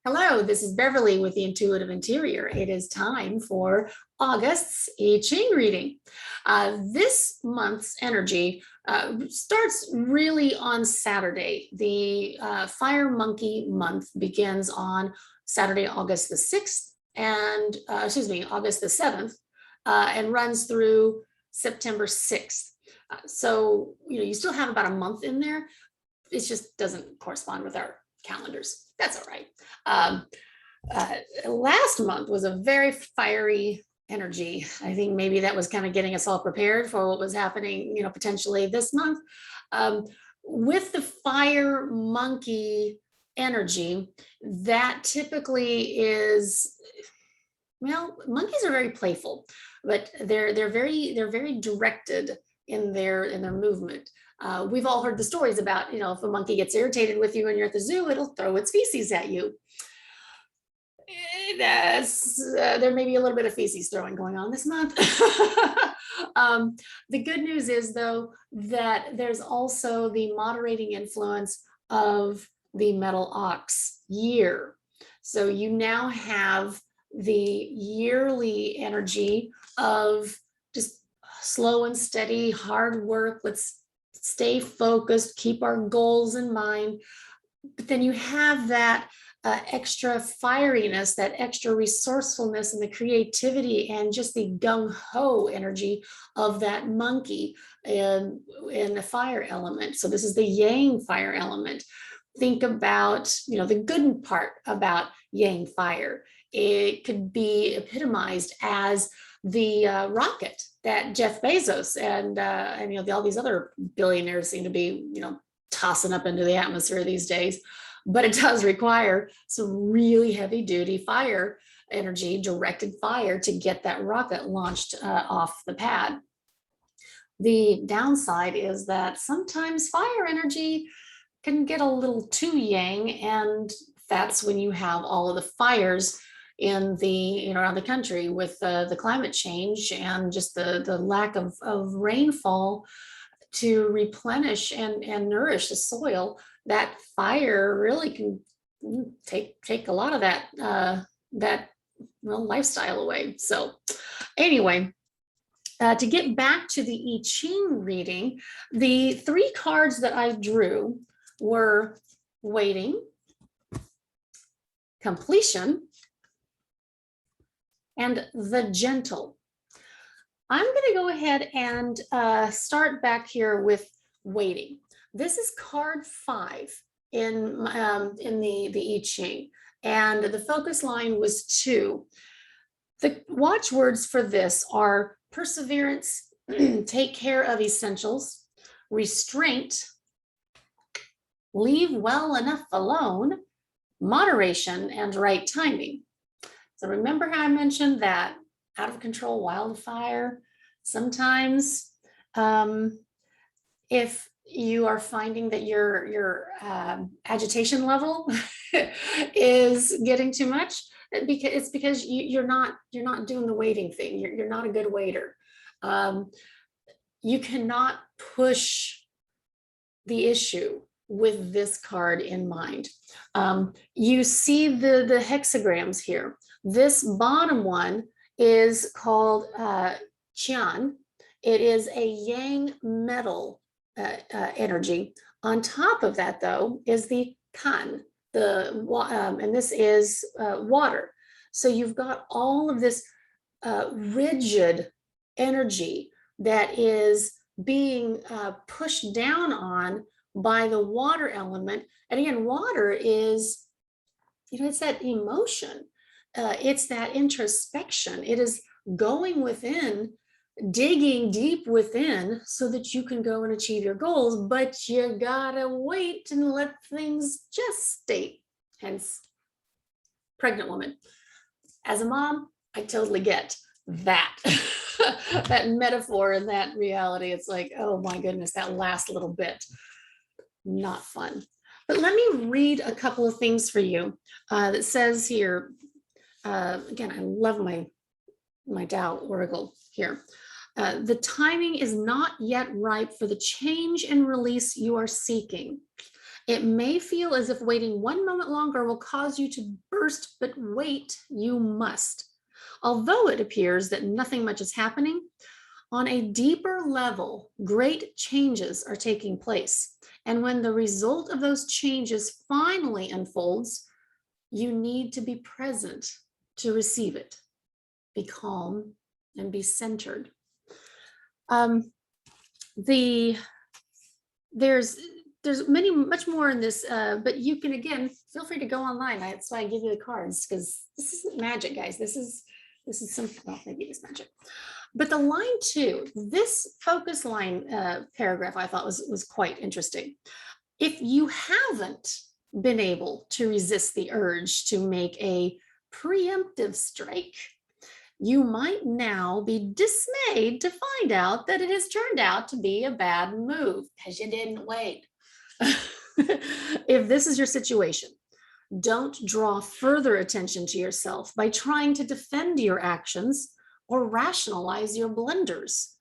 Hello, this is Beverly with the Intuitive Interior. It is time for August's I Ching reading. This month's energy starts really on Saturday. The Fire Monkey month begins on Saturday, August the 6th, and August the 7th, and runs through September 6th. So, you still have about a month in there. It just doesn't correspond with our calendars. That's all right. Last month was a very fiery energy. I think maybe that was kind of getting us all prepared for what was happening, potentially this month. With the fire monkey energy, that typically is, well, monkeys are very playful, but they're very directed in their movement. We've all heard the stories about, if a monkey gets irritated with you and you're at the zoo, it'll throw its feces at you. There may be a little bit of feces throwing going on this month. The good news is, though, that there's also the moderating influence of the metal ox year. So you now have the yearly energy of just slow and steady, hard work. Let's stay focused, keep our goals in mind. But then you have that extra fieriness, that extra resourcefulness, and the creativity, and just the gung-ho energy of that monkey in the fire element. So this is the yang fire element. Think about, the good part about yang fire. It could be epitomized as the rocket that Jeff Bezos and all these other billionaires seem to be, tossing up into the atmosphere these days. But it does require some really heavy duty fire energy, directed fire, to get that rocket launched off the pad. The downside is that sometimes fire energy can get a little too yang, and that's when you have all of the fires in the around the country with the climate change and just the lack of rainfall to replenish and nourish the soil. That fire really can take a lot of that lifestyle away. So anyway, to get back to the I Ching reading, the three cards that I drew were waiting, completion, and the gentle. I'm going to go ahead and start back here with waiting. This is card 5 in the I Ching, and the focus line was 2. The watchwords for this are perseverance, take care of essentials, restraint, leave well enough alone, moderation, and right timing. So remember how I mentioned that out of control wildfire? Sometimes if you are finding that your agitation level is getting too much, it's because you're not doing the waiting thing. You're not a good waiter. You cannot push the issue with this card in mind. You see the hexagrams here. This bottom one is called Qian. It is a yang metal energy. On top of that, though, is the kan, and this is water. So you've got all of this rigid energy that is being pushed down on by the water element. And again, water is, it's that emotion. It's that introspection. It is going within, digging deep within so that you can go and achieve your goals, but you gotta wait and let things gestate. Hence, pregnant woman. As a mom, I totally get that. That metaphor and that reality. It's like, oh my goodness, that last little bit. Not fun. But let me read a couple of things for you that says here, again, I love my Tao Oracle here. The timing is not yet ripe for the change and release you are seeking. It may feel as if waiting one moment longer will cause you to burst, but wait, you must. Although it appears that nothing much is happening, on a deeper level, great changes are taking place. And when the result of those changes finally unfolds, you need to be present to receive it. Be calm and be centered. There's much more in this, but you can, again, feel free to go online. That's why I give you the cards, because this isn't magic, guys. This is something, well, maybe it's magic. But the line 2, this focus line paragraph, I thought was quite interesting. If you haven't been able to resist the urge to make a preemptive strike, you might now be dismayed to find out that it has turned out to be a bad move because you didn't wait. If this is your situation, don't draw further attention to yourself by trying to defend your actions or rationalize your blunders.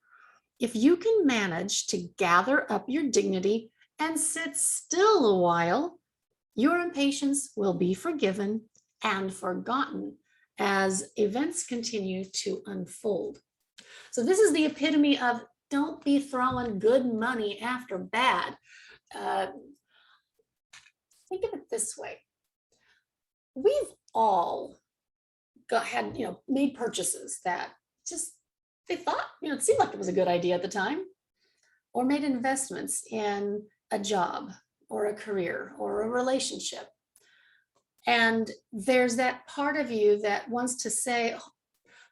If you can manage to gather up your dignity and sit still a while, your impatience will be forgiven and forgotten as events continue to unfold. So this is the epitome of don't be throwing good money after bad. Think of it this way. We've all made purchases that just, they thought, it seemed like it was a good idea at the time, or made investments in a job or a career or a relationship. And there's that part of you that wants to say, oh,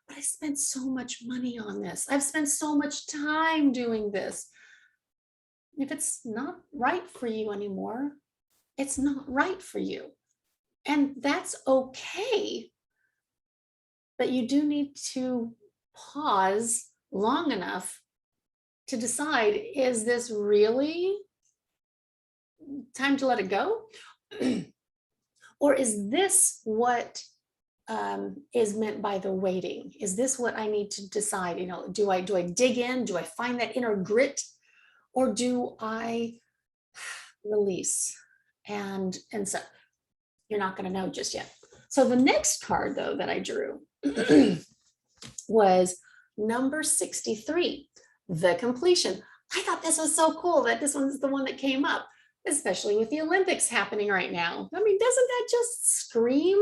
but I spent so much money on this. I've spent so much time doing this. If it's not right for you anymore, it's not right for you. And that's okay. But you do need to pause long enough to decide, is this really time to let it go? Or is this what is meant by the waiting? Is this what I need to decide? Do I dig in? Do I find that inner grit? Or do I release? And so you're not going to know just yet. So the next card, though, that I drew was number 63, the completion. I thought this was so cool that this one's the one that came up, especially with the Olympics happening right now. I mean, doesn't that just scream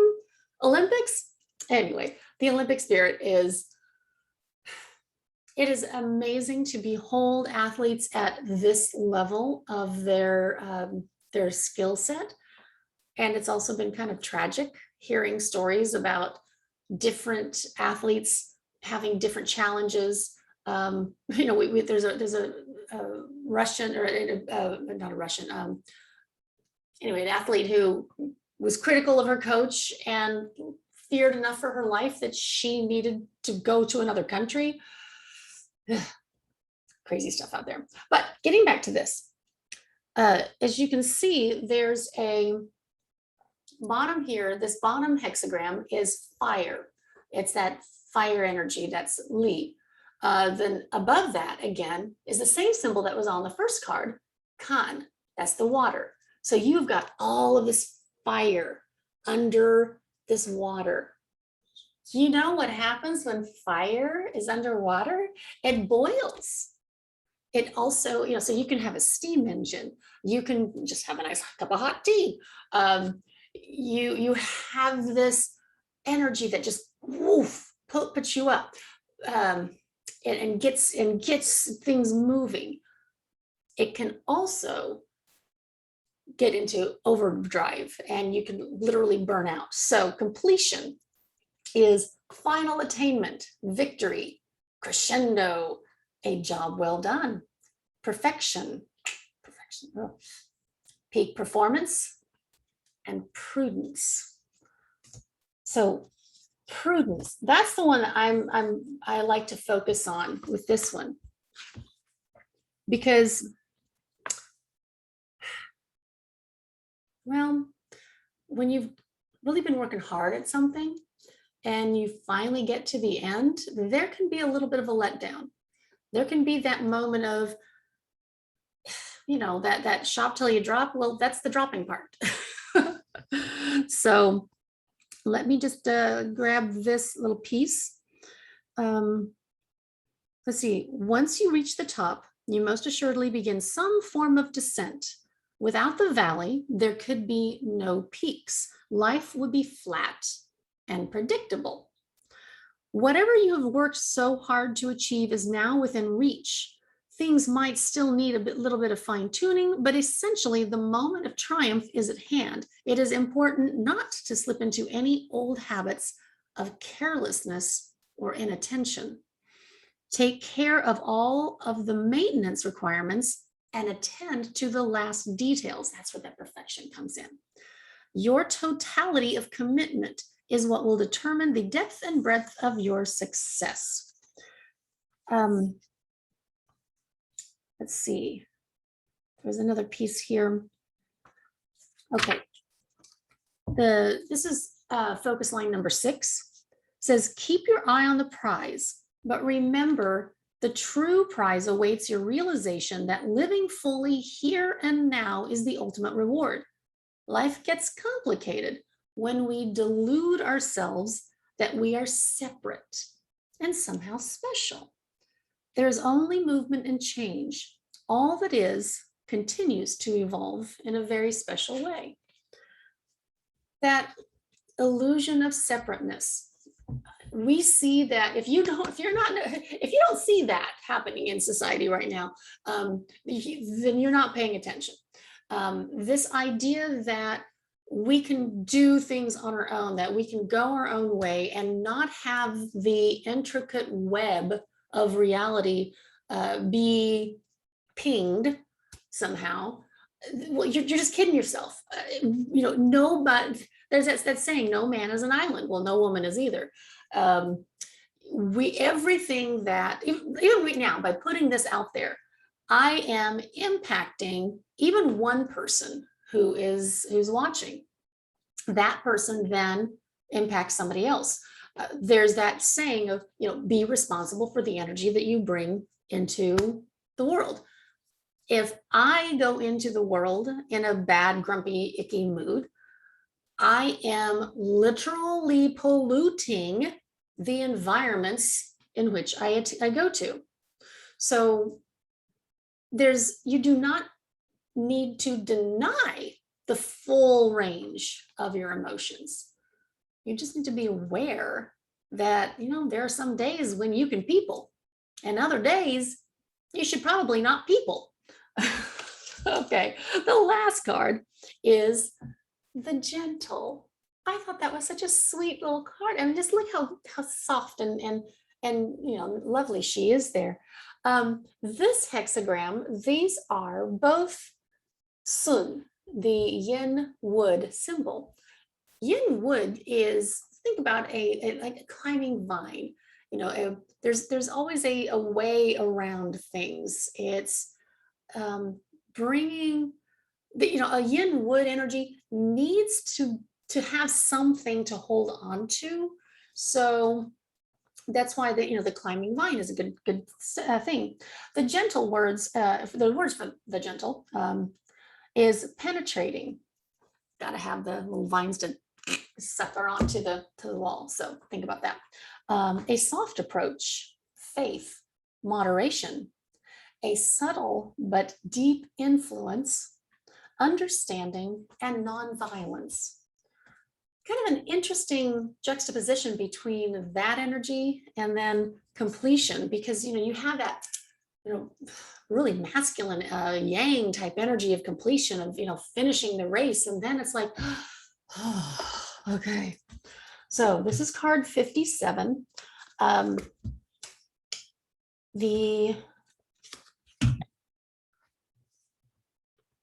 Olympics? Anyway, the Olympic spirit is, it is amazing to behold athletes at this level of their skill set. And it's also been kind of tragic hearing stories about different athletes having different challenges. There's a Russian, or not a Russian, anyway, an athlete who was critical of her coach and feared enough for her life that she needed to go to another country. Crazy stuff out there. But getting back to this, as you can see, there's a bottom here. This bottom hexagram is fire. It's that fire energy, that's Li. Then above that, again, is the same symbol that was on the first card, Kan. That's the water. So you've got all of this fire under this water. Do you know what happens when fire is underwater? It boils. It also, so you can have a steam engine. You can just have a nice cup of hot tea. You have this energy that just puts you up, and gets things moving. It can also get into overdrive, and you can literally burn out. So completion is final attainment, victory, crescendo, a job well done, perfection, peak performance, and prudence. So prudence, that's the one that I like to focus on with this one, because, well, when you've really been working hard at something and you finally get to the end, there can be a little bit of a letdown. There can be that moment of, that shop till you drop, well, that's the dropping part. So let me just grab this little piece. Let's see, once you reach the top, you most assuredly begin some form of descent. Without the valley, there could be no peaks. Life would be flat and predictable. Whatever you have worked so hard to achieve is now within reach. Things might still need a little bit of fine tuning, but essentially the moment of triumph is at hand. It is important not to slip into any old habits of carelessness or inattention. Take care of all of the maintenance requirements and attend to the last details. That's where that perfection comes in. Your totality of commitment is what will determine the depth and breadth of your success. Let's see. There's another piece here. Okay. This is focus line number 6. It says, keep your eye on the prize, but remember the true prize awaits your realization that living fully here and now is the ultimate reward. Life gets complicated when we delude ourselves that we are separate and somehow special. There's only movement and change. All that is continues to evolve in a very special way. That illusion of separateness. We see that if you don't see that happening in society right now, then you're not paying attention. This idea that we can do things on our own, that we can go our own way and not have the intricate web of reality be pinged somehow. Well, you're just kidding yourself. Nobody, there's that saying, no man is an island. Well, no woman is either. Everything that, even right now, by putting this out there, I am impacting even one person who's watching. That person then impacts somebody else. There's that saying of, be responsible for the energy that you bring into the world. If I go into the world in a bad, grumpy, icky mood, I am literally polluting the environments in which I go to. So you do not need to deny the full range of your emotions. You just need to be aware that, there are some days when you can people, and other days you should probably not people. Okay, the last card is the Gentle. I thought that was such a sweet little card. And just look how soft and lovely she is there. This hexagram, these are both Sun, the yin wood symbol. Yin wood is, think about like a climbing vine. There's always a way around things. It's bringing a yin wood energy needs to have something to hold on to. So that's why the climbing vine is a good thing. The Gentle words, the words for the Gentle is penetrating. Got to have the little vines to sucker onto the wall. So think about that. A soft approach, faith, moderation, a subtle but deep influence, understanding, and nonviolence. Kind of an interesting juxtaposition between that energy and then completion, because you have that really masculine yang type energy of completion, of finishing the race, and then it's like, oh, okay. So this is card 57. Let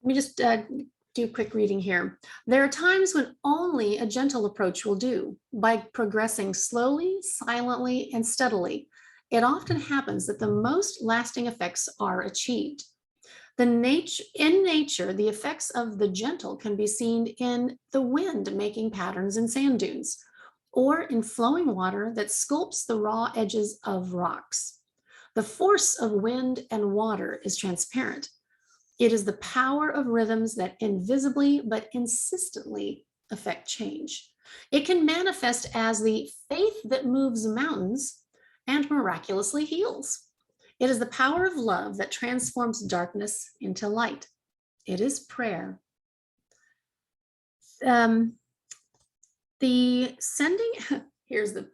me just do a quick reading here. There are times when only a gentle approach will do. By progressing slowly, silently, and steadily, it often happens that the most lasting effects are achieved. In nature, the effects of the Gentle can be seen in the wind making patterns in sand dunes, or in flowing water that sculpts the raw edges of rocks. The force of wind and water is transparent. It is the power of rhythms that invisibly but insistently affect change. It can manifest as the faith that moves mountains and miraculously heals. It is the power of love that transforms darkness into light. It is prayer. The sending, here's the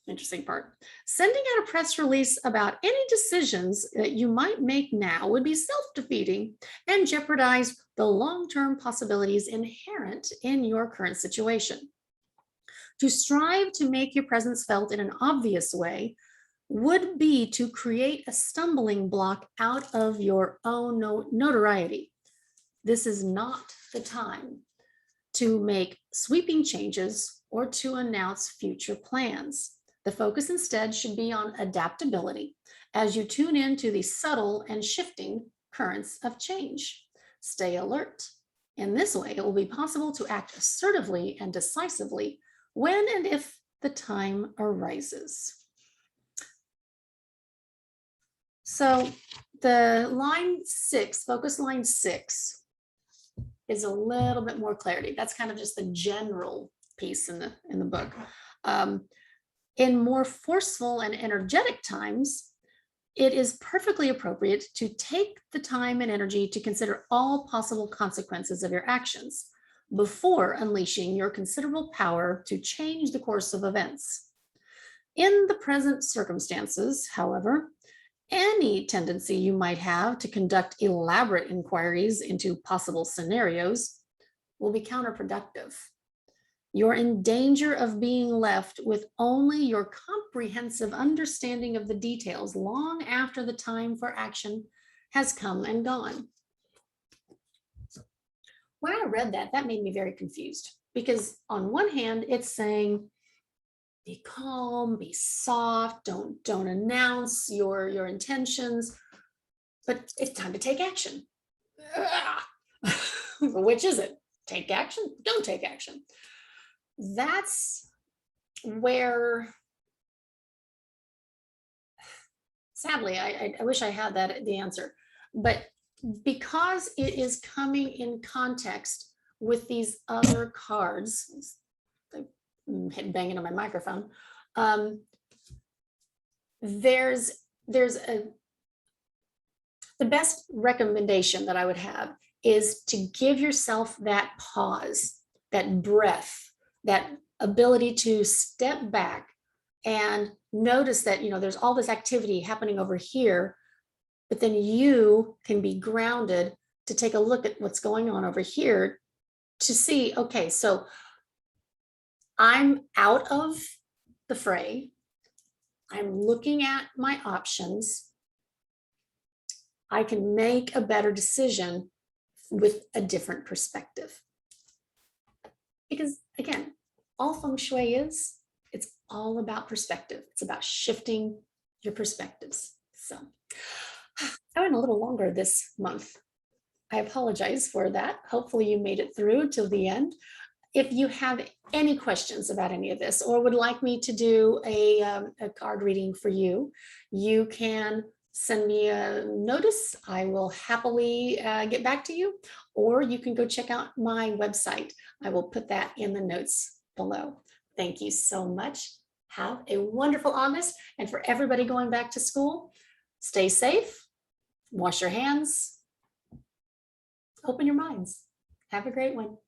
interesting part. Sending out a press release about any decisions that you might make now would be self-defeating and jeopardize the long-term possibilities inherent in your current situation. To strive to make your presence felt in an obvious way would be to create a stumbling block out of your own notoriety. This is not the time to make sweeping changes or to announce future plans. The focus instead should be on adaptability as you tune into the subtle and shifting currents of change. Stay alert. In this way, it will be possible to act assertively and decisively when and if the time arises. So the line 6, focus line 6, is a little bit more clarity. That's kind of just the general piece in the book. In more forceful and energetic times, it is perfectly appropriate to take the time and energy to consider all possible consequences of your actions before unleashing your considerable power to change the course of events. In the present circumstances, however, any tendency you might have to conduct elaborate inquiries into possible scenarios will be counterproductive. You're in danger of being left with only your comprehensive understanding of the details long after the time for action has come and gone. When I read that, that made me very confused because on one hand, it's saying, be calm, be soft, don't announce your intentions, but it's time to take action. Which is it? Take action? Don't take action. That's where, sadly, I wish I had the answer, but because it is coming in context with these other cards, banging on my microphone. The best recommendation that I would have is to give yourself that pause, that breath, that ability to step back and notice that, there's all this activity happening over here, but then you can be grounded to take a look at what's going on over here to see, okay, so I'm out of the fray. I'm looking at my options. I can make a better decision with a different perspective. Because again, all feng shui it's all about perspective. It's about shifting your perspectives. So I went a little longer this month. I apologize for that. Hopefully you made it through till the end. If you have any questions about any of this or would like me to do a card reading for you, you can send me a notice. I will happily get back to you, or you can go check out my website. I will put that in the notes below. Thank you so much. Have a wonderful August. And for everybody going back to school, stay safe, wash your hands, open your minds. Have a great one.